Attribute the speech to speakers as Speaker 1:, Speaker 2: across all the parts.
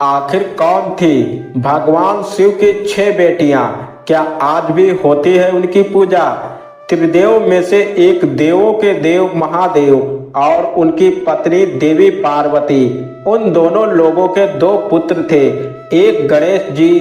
Speaker 1: आखिर कौन थी भगवान शिव की 6 बेटियां? क्या आज भी होती है उनकी पूजा? त्रिदेव में से एक देवों के देव महादेव और उनकी पत्नी देवी पार्वती, उन दोनों लोगों के 2 पुत्र थे। एक गणेश जी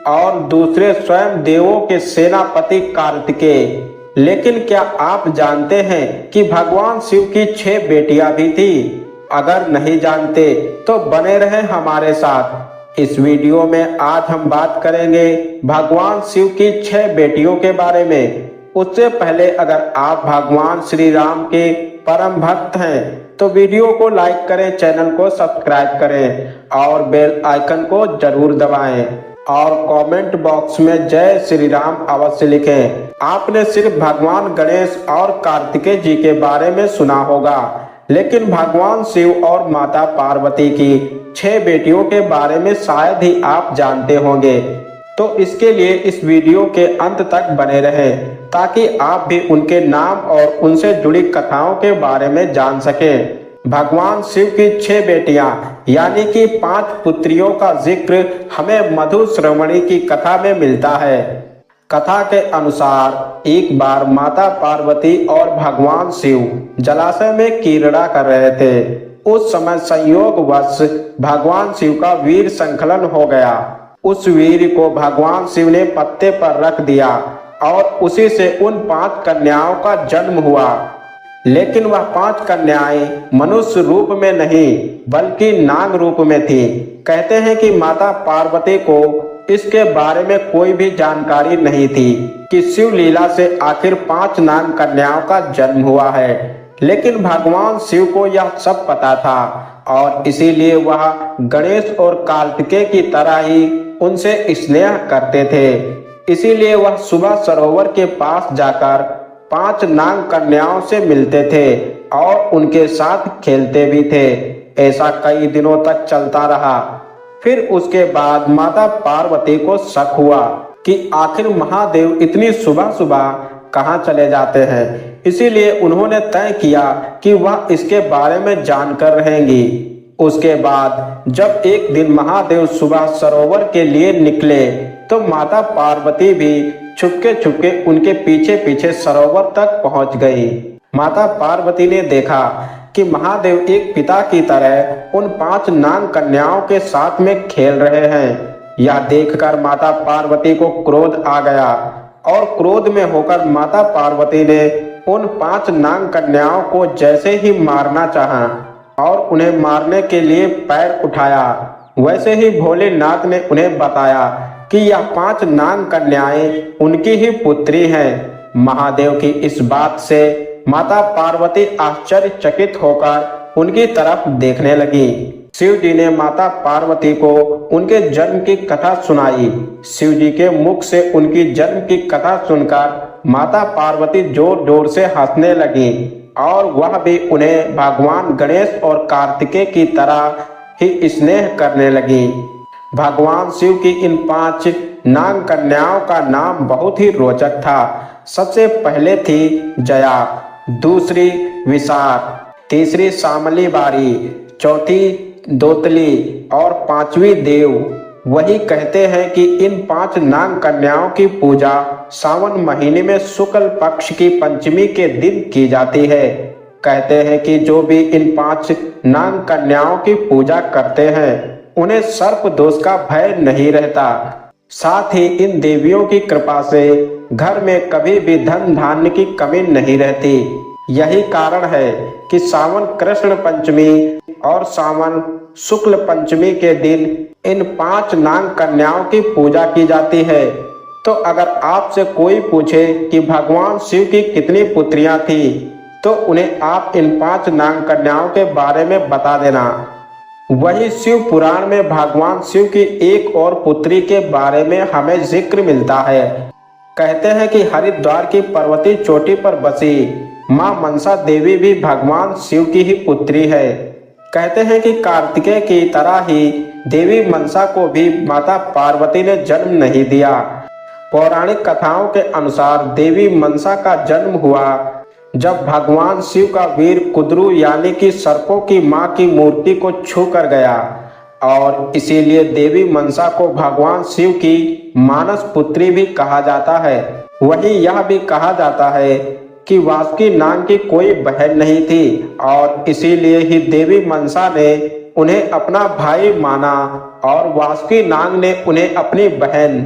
Speaker 1: और दूसरे स्वयं देवों के सेनापति कार्तिकेय। लेकिन क्या आप जानते हैं कि भगवान शिव की 6 बेटियां भी थी? अगर नहीं जानते तो बने रहे हमारे साथ। इस वीडियो में आज हम बात करेंगे भगवान शिव की 6 बेटियों के बारे में। उससे पहले अगर आप भगवान श्री राम के परम भक्त हैं तो वीडियो को लाइक करें, चैनल को सब्सक्राइब करें और बेल आइकन को जरूर दबाएं और कमेंट बॉक्स में जय श्री राम अवश्य लिखें। आपने सिर्फ भगवान गणेश और कार्तिकेय जी के बारे में सुना होगा, लेकिन भगवान शिव और माता पार्वती की 6 बेटियों के बारे में शायद ही आप जानते होंगे। तो इसके लिए इस वीडियो के अंत तक बने रहें ताकि आप भी उनके नाम और उनसे जुड़ी कथाओं के बारे में जान सकें। भगवान शिव की 6 बेटियां यानी कि 5 पुत्रियों का जिक्र हमें मधुश्रवणी की कथा में मिलता है। कथा के अनुसार एक बार माता पार्वती और भगवान शिव जलाशय में क्रीड़ा कर रहे थे। उस समय संयोगवश भगवान शिव का वीर संकलन हो गया। उस वीर को भगवान शिव ने पत्ते पर रख दिया और उसी से उन 5 कन्याओं का जन्म हुआ। लेकिन वह 5 कन्याएं मनुष्य रूप में नहीं बल्कि नाग रूप में थी। कहते हैं कि माता पार्वती को इसके बारे में कोई भी जानकारी नहीं थी कि शिव लीला से आखिर 5 नाग कन्याओं का जन्म हुआ है। लेकिन भगवान शिव को यह सब पता था और इसीलिए वह गणेश और कार्तिकेय की तरह ही उनसे स्नेह करते थे। इसीलिए वह सुबह सरोवर के पास जाकर 5 नाग कन्याओं से मिलते थे और उनके साथ खेलते भी थे। ऐसा कई दिनों तक चलता रहा। फिर उसके बाद माता पार्वती को शक हुआ कि आखिर महादेव इतनी सुबह सुबह कहाँ चले जाते हैं। इसीलिए उन्होंने तय किया कि वह इसके बारे में जानकर रहेंगी। उसके बाद जब एक दिन महादेव सुबह सरोवर के लिए निकले तो माता पार्वती भी छुपके छुपके उनके पीछे पीछे सरोवर तक पहुंच गई। माता पार्वती ने देखा कि महादेव एक पिता की तरह उन 5 नाग कन्याओं के साथ में खेल रहे हैं। यह देखकर माता पार्वती को क्रोध आ गया और क्रोध में होकर माता पार्वती ने उन 5 नाग कन्याओं को जैसे ही मारना चाहा और उन्हें मारने के लिए पैर उठाया, वैसे ही भोलेनाथ ने उन्हें बताया कि यह 5 नाग कन्याएं उनकी ही पुत्री हैं। महादेव की इस बात से माता पार्वती आश्चर्यचकित होकर उनकी तरफ देखने लगी। शिव जी ने माता पार्वती को उनके जन्म की कथा सुनाई। शिव जी के मुख से उनकी जन्म की कथा सुनकर माता पार्वती जोर जोर से हंसने लगी और वह भी उन्हें भगवान गणेश और कार्तिकेय की तरह ही स्नेह करने लगी। भगवान शिव की इन 5 नाग कन्याओं का नाम बहुत ही रोचक था। सबसे पहले थी जया, दूसरी विशाख, तीसरी शामली बारी, चौथी दोतली और 5वीं देव। वही कहते हैं कि इन 5 नाग कन्याओं की पूजा सावन महीने में शुक्ल पक्ष की पंचमी के दिन की जाती है। कहते हैं कि जो भी इन 5 नाग कन्याओं की पूजा करते हैं उन्हें सर्प दोष का भय नहीं रहता। साथ ही इन देवियों की कृपा से घर में कभी भी धन धान्य की कमी नहीं रहती। यही कारण है कि सावन कृष्ण पंचमी और सावन शुक्ल पंचमी के दिन इन 5 नाग कन्याओं की पूजा की जाती है। तो अगर आपसे कोई पूछे कि भगवान शिव की कितनी पुत्रियां थी तो उन्हें आप इन 5 नाग कन्याओं के बारे में बता देना। वही शिव पुराण में भगवान शिव की एक और पुत्री के बारे में हमें जिक्र मिलता है। कहते हैं कि हरिद्वार की पर्वती चोटी पर बसी मां मनसा देवी भी भगवान शिव की ही पुत्री है। कहते हैं कि कार्तिकेय की तरह ही देवी मनसा को भी माता पार्वती ने जन्म नहीं दिया। पौराणिक कथाओं के अनुसार देवी मनसा का जन्म हुआ जब भगवान शिव का वीर कुद्रू यानी कि सर्पों की मां की मूर्ति को छू कर गया। और इसीलिए देवी मनसा को भगवान शिव की मानस पुत्री भी कहा जाता है। वहीं यह भी कहा जाता है कि वासुकी नाग की कोई बहन नहीं थी और इसीलिए ही देवी मनसा ने उन्हें अपना भाई माना और वासुकी नाग ने उन्हें अपनी बहन।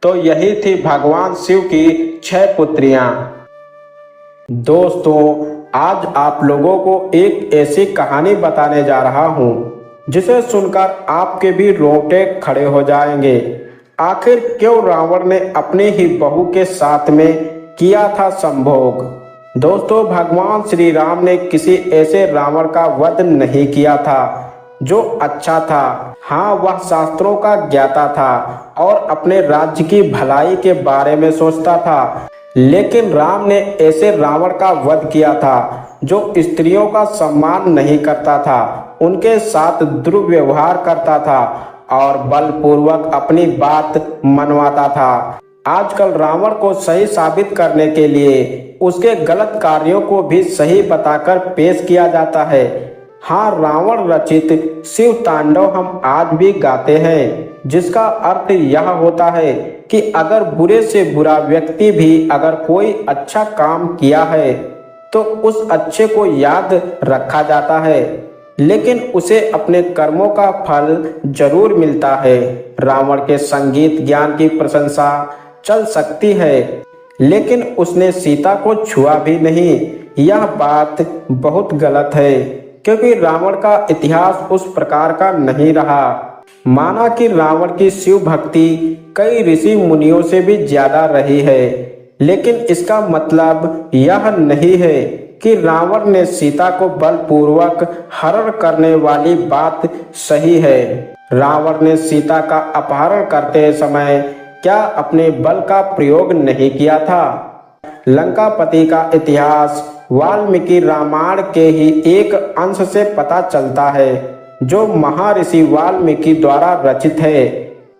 Speaker 1: तो यही थी भगवान शिव की 6 पुत्रियां। दोस्तों, आज आप लोगों को एक ऐसी कहानी बताने जा रहा हूं जिसे सुनकर आपके भी रोंगटे खड़े हो जाएंगे। आखिर क्यों रावण ने अपनी ही बहू के साथ में किया था संभोग। दोस्तों, भगवान श्री राम ने किसी ऐसे रावण का वध नहीं किया था जो अच्छा था। हाँ, वह शास्त्रों का ज्ञाता था और अपने राज्य की भलाई के बारे में सोचता था, लेकिन राम ने ऐसे रावण का वध किया था जो स्त्रियों का सम्मान नहीं करता था, उनके साथ दुर्व्यवहार करता था और बलपूर्वक अपनी बात मनवाता था। आजकल रावण को सही साबित करने के लिए उसके गलत कार्यों को भी सही बताकर पेश किया जाता है। हाँ, रावण रचित शिव तांडव हम आज भी गाते हैं, जिसका अर्थ यह होता है कि अगर बुरे से बुरा व्यक्ति भी अगर कोई अच्छा काम किया है तो उस अच्छे को याद रखा जाता है, लेकिन उसे अपने कर्मों का फल जरूर मिलता है। रावण के संगीत ज्ञान की प्रशंसा चल सकती है, लेकिन उसने सीता को छुआ भी नहीं। यह बात बहुत गलत है, क्योंकि रावण का इतिहास उस प्रकार का नहीं रहा। माना कि रावण की शिव भक्ति कई ऋषि मुनियों से भी ज्यादा रही है, लेकिन इसका मतलब यह नहीं है कि रावण ने सीता को बलपूर्वक हरण करने वाली बात सही है। रावण ने सीता का अपहरण करते समय क्या अपने बल का प्रयोग नहीं किया था। लंकापति का इतिहास वाल्मीकि रामायण के ही एक अंश से पता चलता है, जो महर्षि वाल्मीकि द्वारा रचित है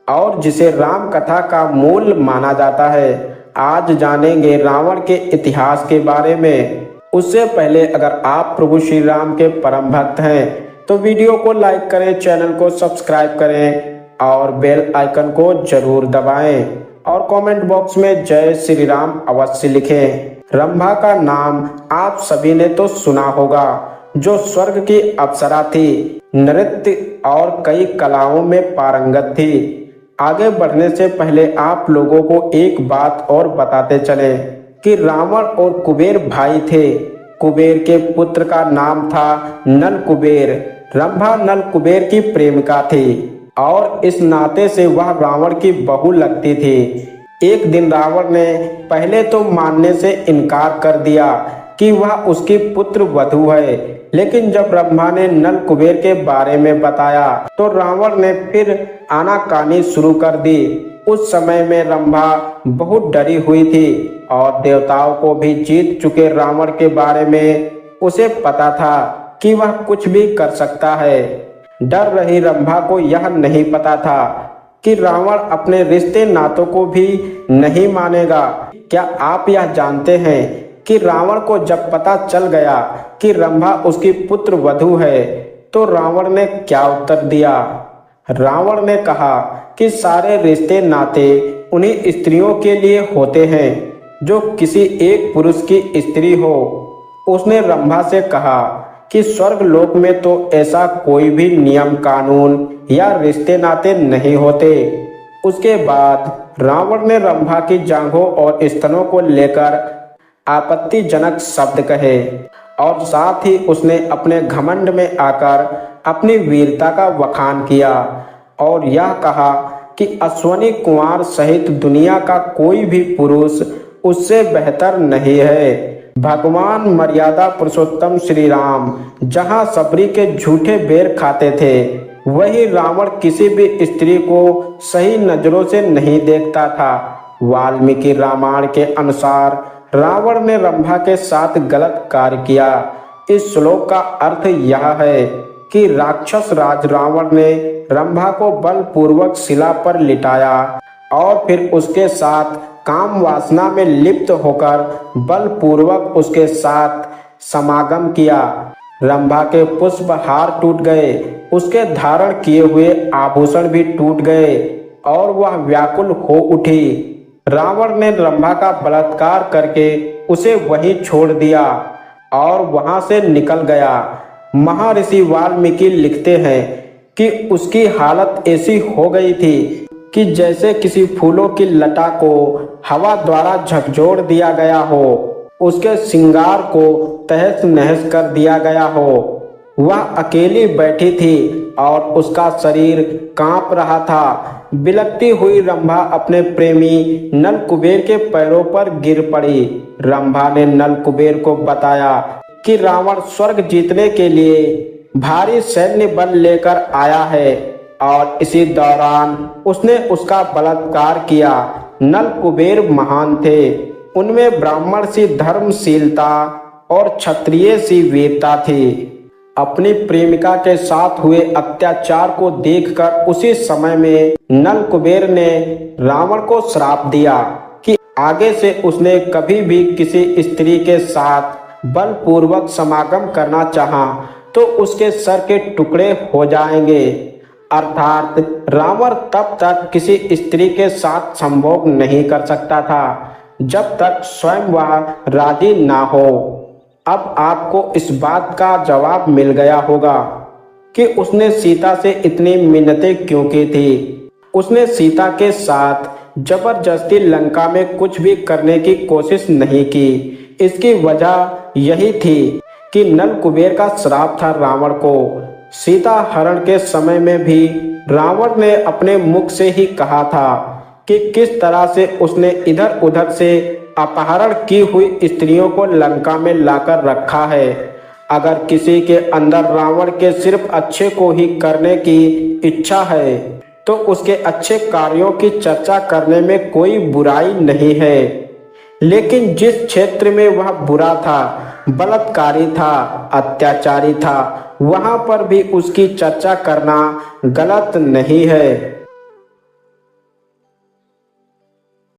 Speaker 1: और जिसे राम कथा का मूल माना जाता है। आज जानेंगे रावण के इतिहास के बारे में। उससे पहले अगर आप प्रभु श्री राम के परम भक्त हैं तो वीडियो को लाइक करें, चैनल को सब्सक्राइब करें और बेल आइकन को जरूर दबाएं और कमेंट बॉक्स में जय श्री राम अवश्य लिखें। रंभा का नाम आप सभी ने तो सुना होगा, जो स्वर्ग की अप्सरा थी, नृत्य और कई कलाओं में पारंगत थी। आगे बढ़ने से पहले आप लोगों को एक बात और बताते चले कि रावण और कुबेर भाई थे। कुबेर के पुत्र का नाम था नल कुबेर। रंभा नल कुबेर की प्रेमिका थी और इस नाते से वह रावण की बहू लगती थी। एक दिन रावण ने पहले तो मानने से इनकार कर दिया कि वह उसकी पुत्र वधू है, लेकिन जब रंभा ने नल कुबेर के बारे में बताया तो रावण ने फिर आनाकानी शुरू कर दी। उस समय में रंभा बहुत डरी हुई थी और देवताओं को भी जीत चुके रावण के बारे में उसे पता था कि वह कुछ भी कर सकता है। डर रही रंभा को यह नहीं पता था कि रावण अपने रिश्ते नातों को भी नहीं मानेगा। क्या आप यह जानते हैं कि रावण को जब पता चल गया कि रंभा उसकी पुत्र वधू है तो रावण ने क्या उत्तर दिया। रावण ने कहा कि सारे रिश्ते नाते उन्हीं स्त्रियों के लिए होते हैं जो किसी एक पुरुष की स्त्री हो। उसने रंभा से कहा कि स्वर्ग लोक में तो ऐसा कोई भी नियम कानून या रिश्ते नाते नहीं होते। उसके बाद रावण ने रंभा की जांघों और स्तनों को लेकर आपत्तिजनक शब्द कहे और साथ ही उसने अपने घमंड में आकर अपनी वीरता का बखान किया और यह कहा कि अश्वनी कुमार सहित दुनिया का कोई भी पुरुष उससे बेहतर नहीं है। भगवान मर्यादा पुरुषोत्तम श्री राम जहां सबरी के झूठे बेर खाते थे, वही रावण किसी भी स्त्री को सही नजरों से नहीं देखता था। वाल्मीकि रामायण के अनुसार रावण ने रंभा के साथ गलत कार्य किया। इस श्लोक का अर्थ यह है कि राक्षस राज रावण ने रंभा को बलपूर्वक शिला पर लिटाया और फिर उसके साथ काम वासना में लिप्त होकर बलपूर्वक उसके साथ समागम किया। रंभा के पुष्प हार टूट गए, उसके धारण किए हुए आभूषण भी टूट गए और वह व्याकुल हो उठी। रावण ने रंभा का बलात्कार करके उसे वहीं छोड़ दिया और वहां से निकल गया। महर्षि वाल्मीकि लिखते हैं कि उसकी हालत ऐसी हो गई थी कि जैसे किसी फूलों की लता को हवा द्वारा झकझोर दिया गया हो, उसके श्रृंगार को तहस नहस कर दिया गया हो। वह अकेली बैठी थी और उसका शरीर कांप रहा था। बिलखती हुई रंभा अपने प्रेमी नल कुबेर के पैरों पर गिर पड़ी। रंभा ने नल कुबेर को बताया कि रावण स्वर्ग जीतने के लिए भारी सैन्य बल लेकर आया है और इसी दौरान उसने उसका बलात्कार किया। नल कुबेर महान थे, उनमें ब्राह्मण सी धर्मशीलता और क्षत्रिय सी वीरता थी। अपनी प्रेमिका के साथ हुए अत्याचार को देखकर उसी समय में नल कुबेर ने रावण को श्राप दिया कि आगे से उसने कभी भी किसी स्त्री के साथ बलपूर्वक समागम करना चाहा तो उसके सर के टुकड़े हो जाएंगे। अर्थात रावण तब तक किसी स्त्री के साथ संभोग नहीं कर सकता था जब तक स्वयं वह राजी ना हो। अब आपको इस बात का जवाब मिल गया होगा कि उसने सीता से इतनी मिन्नतें क्यों की थी। उसने सीता के साथ जबरदस्ती लंका में कुछ भी करने की कोशिश नहीं की। इसकी वजह यही थी कि नल कुबेर का श्राप था रावण को। सीता हरण के समय में भी रावण ने अपने मुख से ही कहा था कि किस तरह से उसने इधर उधर से अपहरण की हुई स्त्रियों को लंका में लाकर रखा है। अगर किसी के अंदर रावण के सिर्फ अच्छे को ही करने की इच्छा है तो उसके अच्छे कार्यों की चर्चा करने में कोई बुराई नहीं है, लेकिन जिस क्षेत्र में वह बुरा था, बलात्कारी था, अत्याचारी था, वहां पर भी उसकी चर्चा करना गलत नहीं है।